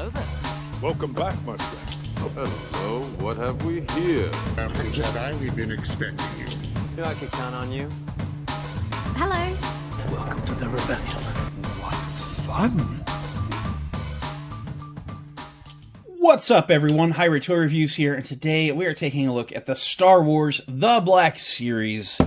Hello there. Welcome back, my friend. Hello, what have we here? Welcome, Jedi. We've been expecting you. You know I could count on you. Hello. Welcome to the rebellion. What fun! What's up, everyone? High Rate Toy Reviews here, and today we are taking a look at the Star Wars The Black Series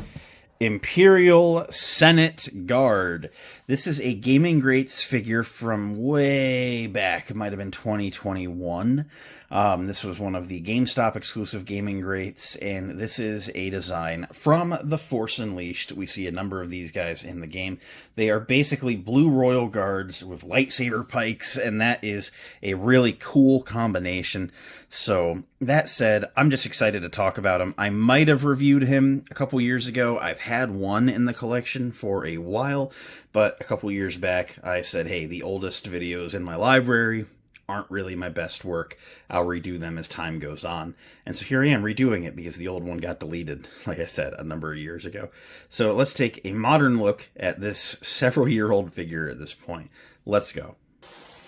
Imperial Senate Guard. This is a Gaming Greats figure from way back. It might have been 2021. This was one of the GameStop exclusive Gaming Greats, and this is a design from The Force Unleashed. We see a number of these guys in the game. They are basically blue royal guards with lightsaber pikes, and that is a really cool combination. So, that said, I'm just excited to talk about him. I might have reviewed him a couple years ago. I've had one in the collection for a while, but a couple years back, I said, hey, the oldest videos in my library aren't really my best work. I'll redo them as time goes on. And so here I am redoing it because the old one got deleted, like I said, a number of years ago. So let's take a modern look at this several-year-old figure at this point. Let's go.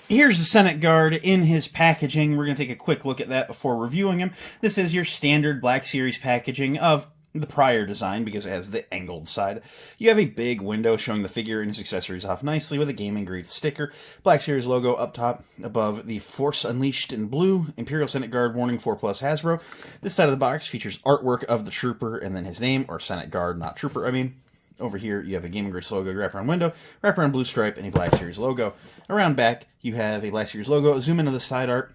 Here's the Senate Guard in his packaging. We're going to take a quick look at that before reviewing him. This is your standard Black Series packaging of the prior design because it has the angled side. You have a big window showing the figure and his accessories off nicely with a Gaming Greats sticker. Black Series logo up top above the Force Unleashed in blue. Imperial Senate Guard warning 4+ Hasbro. This side of the box features artwork of the trooper and then his name, or Senate Guard, not trooper, I mean. Over here, you have a Gaming Greats logo, wraparound window, wraparound blue stripe, and a Black Series logo. Around back, you have a Black Series logo. Zoom into the side art.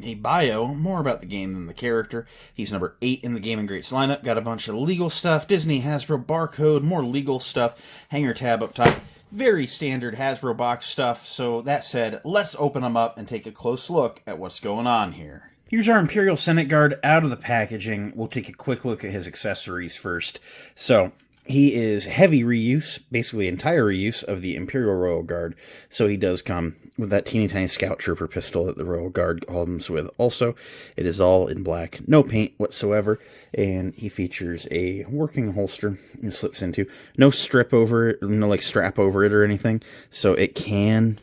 A bio, more about the game than the character. He's number 8 in the Gaming Greats lineup. Got a bunch of legal stuff. Disney, Hasbro, barcode, more legal stuff. Hanger tab up top. Very standard Hasbro box stuff. So that said, let's open them up and take a close look at what's going on here. Here's our Imperial Senate Guard out of the packaging. We'll take a quick look at his accessories first. So he is heavy reuse, basically entire reuse of the Imperial Royal Guard. So he does come with that teeny tiny Scout Trooper pistol that the Royal Guard comes with. Also, it is all in black, no paint whatsoever, and he features a working holster it slips into. No strip over it, no like strap over it or anything, so it came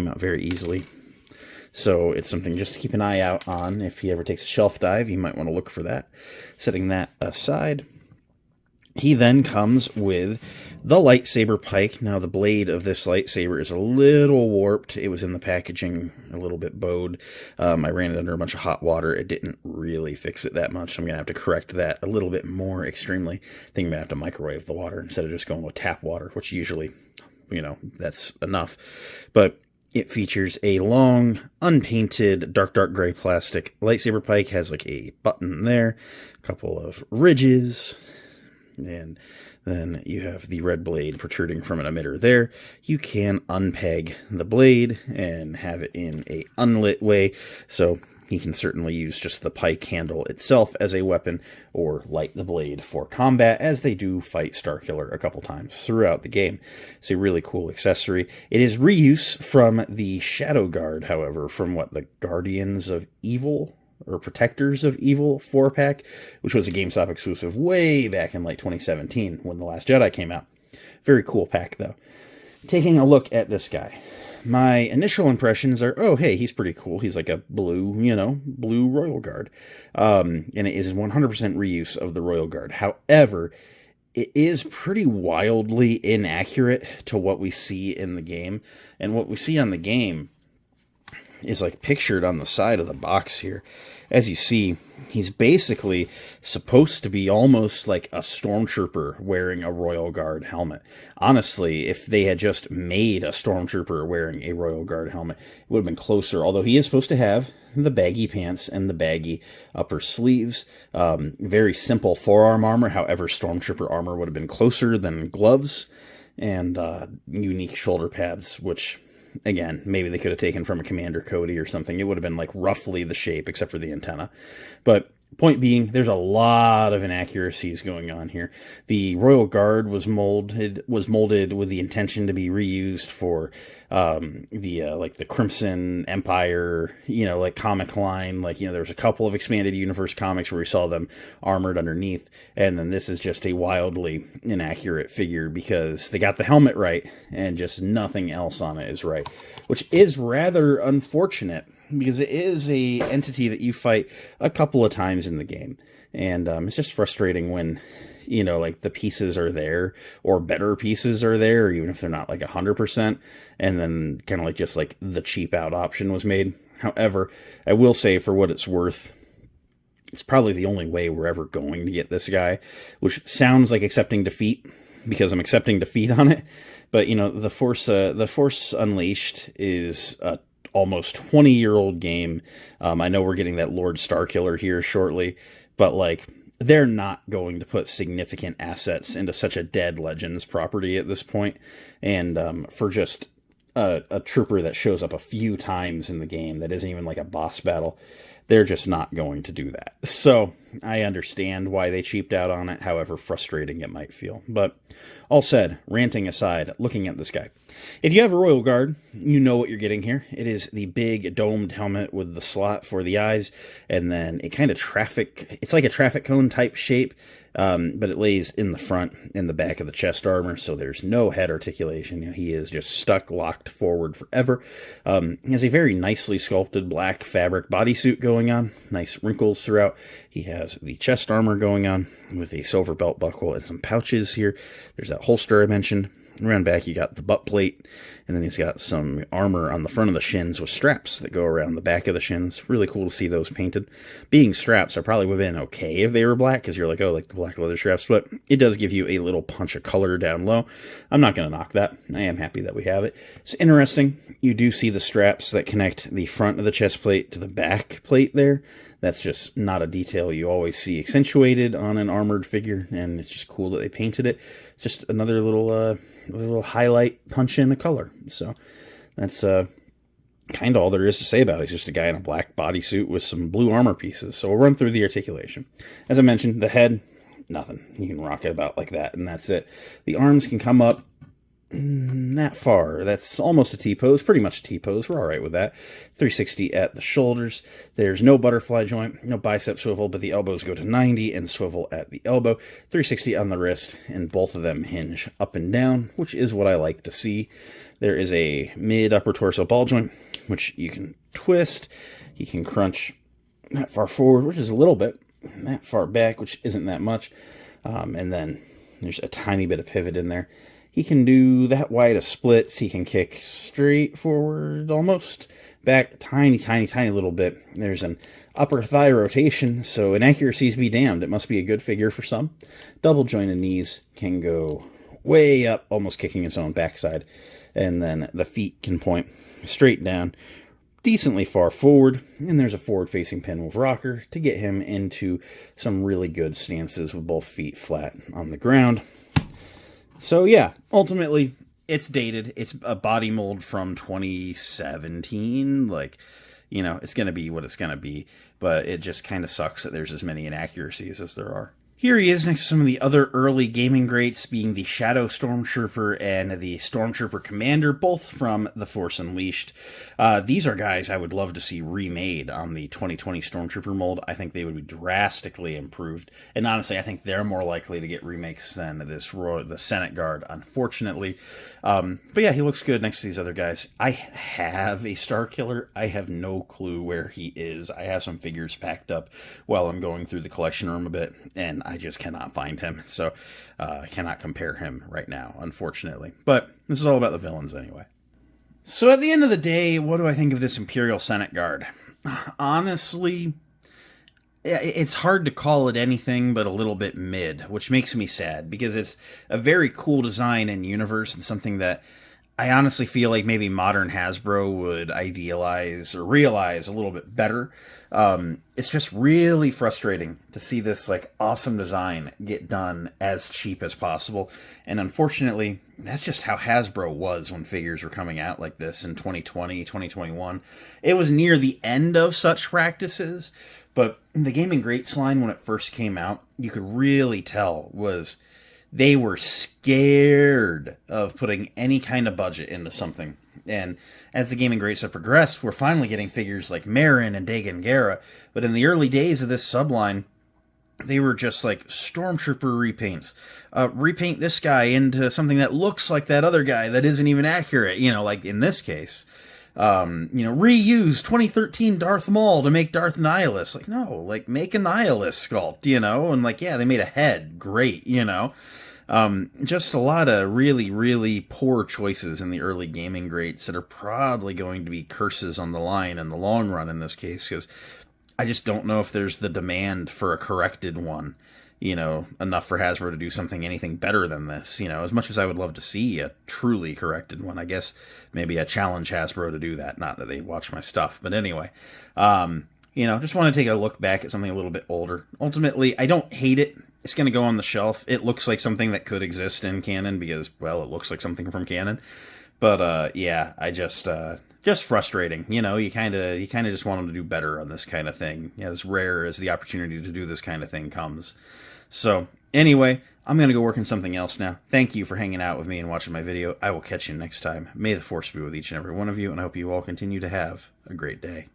out very easily. So it's something just to keep an eye out on. If he ever takes a shelf dive, you might want to look for that. Setting that aside, he then comes with the lightsaber pike. Now, the blade of this lightsaber is a little warped. It was in the packaging a little bit bowed. I ran it under a bunch of hot water. It didn't really fix it that much. I'm going to have to correct that a little bit more extremely. I think I'm going to have to microwave the water instead of just going with tap water, which usually, that's enough. But it features a long, unpainted, dark gray plastic lightsaber pike. Has like a button there, a couple of ridges, and then you have the red blade protruding from an emitter there. You can unpeg the blade and have it in a unlit way, so he can certainly use just the pike handle itself as a weapon, or light the blade for combat, as they do fight Starkiller a couple times throughout the game. It's a really cool accessory. It is reuse from the Shadow Guard, however, from the Guardians of Evil, or Protectors of Evil 4-pack, which was a GameStop exclusive way back in like 2017 when The Last Jedi came out. Very cool pack, though. Taking a look at this guy, my initial impressions are, oh, hey, he's pretty cool. He's like a blue Royal Guard. And it is 100% reuse of the Royal Guard. However, it is pretty wildly inaccurate to what we see in the game. And what we see on the game is like pictured on the side of the box here. As you see, he's basically supposed to be almost like a stormtrooper wearing a Royal Guard helmet. Honestly, if they had just made a stormtrooper wearing a Royal Guard helmet, it would have been closer. Although he is supposed to have the baggy pants and the baggy upper sleeves. Very simple forearm armor. However, stormtrooper armor would have been closer than gloves, and unique shoulder pads, which, again, maybe they could have taken from a Commander Cody or something. It would have been like roughly the shape, except for the antenna. But Point being, there's a lot of inaccuracies going on here. The Royal Guard was molded with the intention to be reused for the Crimson Empire, like comic line. There was a couple of expanded universe comics where we saw them armored underneath, and then this is just a wildly inaccurate figure because they got the helmet right and just nothing else on it is right, which is rather unfortunate, because it is a entity that you fight a couple of times in the game. And it's just frustrating when, the pieces are there, or better pieces are there, even if they're not 100%, and then kind of just the cheap out option was made. However, I will say, for what it's worth, it's probably the only way we're ever going to get this guy, which sounds like accepting defeat, because I'm accepting defeat on it. But, the Force Unleashed is a almost 20-year-old game. I know we're getting that Lord Starkiller here shortly, but they're not going to put significant assets into such a dead Legends property at this point. And for just a trooper that shows up a few times in the game that isn't even a boss battle, they're just not going to do that. So I understand why they cheaped out on it, however frustrating it might feel. But all said, ranting aside, looking at this guy, if you have a Royal Guard, you know what you're getting here. It is the big domed helmet with the slot for the eyes, and then it's like a traffic cone type shape, but it lays in the front and the back of the chest armor, so there's no head articulation. He is just stuck, locked forward forever. He has a very nicely sculpted black fabric bodysuit going on, nice wrinkles throughout. He has the chest armor going on with a silver belt buckle and some pouches here. There's that holster I mentioned. Around back, you got the butt plate, and then he's got some armor on the front of the shins with straps that go around the back of the shins. Really cool to see those painted. Being straps, I probably would have been okay if they were black, because you're the black leather straps, but it does give you a little punch of color down low. I'm not going to knock that. I am happy that we have it. It's interesting. You do see the straps that connect the front of the chest plate to the back plate there. That's just not a detail you always see accentuated on an armored figure, and it's just cool that they painted it. It's just another little highlight punch in the color. So that's kind of all there is to say about it. He's just a guy in a black bodysuit with some blue armor pieces. So we'll run through the articulation. As I mentioned, the head, nothing. You can rock it about like that, and that's it. The arms can come up that far. That's almost a T-pose, pretty much a T-pose. We're all right with that. 360 at the shoulders. There's no butterfly joint, no bicep swivel, but the elbows go to 90 and swivel at the elbow. 360 on the wrist, and both of them hinge up and down, which is what I like to see. There is a mid-upper torso ball joint, which you can twist. You can crunch that far forward, which is a little bit, that far back, which isn't that much. And then there's a tiny bit of pivot in there. He can do that wide of splits. He can kick straight forward almost. Back tiny, tiny, tiny little bit. There's an upper thigh rotation, so inaccuracies be damned. It must be a good figure for some. Double jointed knees can go way up, almost kicking its own backside. And then the feet can point straight down, decently far forward. And there's a forward-facing pinwheel rocker to get him into some really good stances with both feet flat on the ground. So yeah, ultimately, it's dated. It's a body mold from 2017. It's going to be what it's going to be. But it just kind of sucks that there's as many inaccuracies as there are. Here he is next to some of the other early gaming greats, being the Shadow Stormtrooper and the Stormtrooper Commander, both from The Force Unleashed. These are guys I would love to see remade on the 2020 Stormtrooper mold. I think they would be drastically improved. And honestly, I think they're more likely to get remakes than the Senate Guard, unfortunately. But yeah, he looks good next to these other guys. I have a Starkiller. I have no clue where he is. I have some figures packed up while I'm going through the collection room a bit, and I just cannot find him, so I cannot compare him right now, unfortunately. But this is all about the villains anyway. So at the end of the day, what do I think of this Imperial Senate Guard? Honestly, it's hard to call it anything but a little bit mid, which makes me sad, because it's a very cool design and universe, and something that I honestly feel like maybe modern Hasbro would idealize or realize a little bit better. It's just really frustrating to see this awesome design get done as cheap as possible. And unfortunately, that's just how Hasbro was when figures were coming out like this in 2020, 2021. It was near the end of such practices, But the Gaming Greats line, when it first came out, you could really tell was they were scared of putting any kind of budget into something. And as the Gaming Greats have progressed, we're finally getting figures like Marin and Dagon Gera. But in the early days of this subline, they were just like Stormtrooper repaints. Repaint this guy into something that looks like that other guy that isn't even accurate, like in this case. Reuse 2013 Darth Maul to make Darth Nihilus. Like, no, like, make a Nihilus sculpt, and like, yeah, they made a head. Great, just a lot of really, really poor choices in the early Gaming Greats that are probably going to be curses on the line in the long run in this case, because I just don't know if there's the demand for a corrected one, enough for Hasbro to do anything better than this. As much as I would love to see a truly corrected one, I guess maybe I challenge Hasbro to do that. Not that they watch my stuff, but anyway, just want to take a look back at something a little bit older. Ultimately, I don't hate it. It's going to go on the shelf. It looks like something that could exist in canon because, well, it looks like something from canon. But yeah, I just frustrating. You kind of just want them to do better on this kind of thing, as rare as the opportunity to do this kind of thing comes. So anyway, I'm going to go work on something else now. Thank you for hanging out with me and watching my video. I will catch you next time. May the Force be with each and every one of you, and I hope you all continue to have a great day.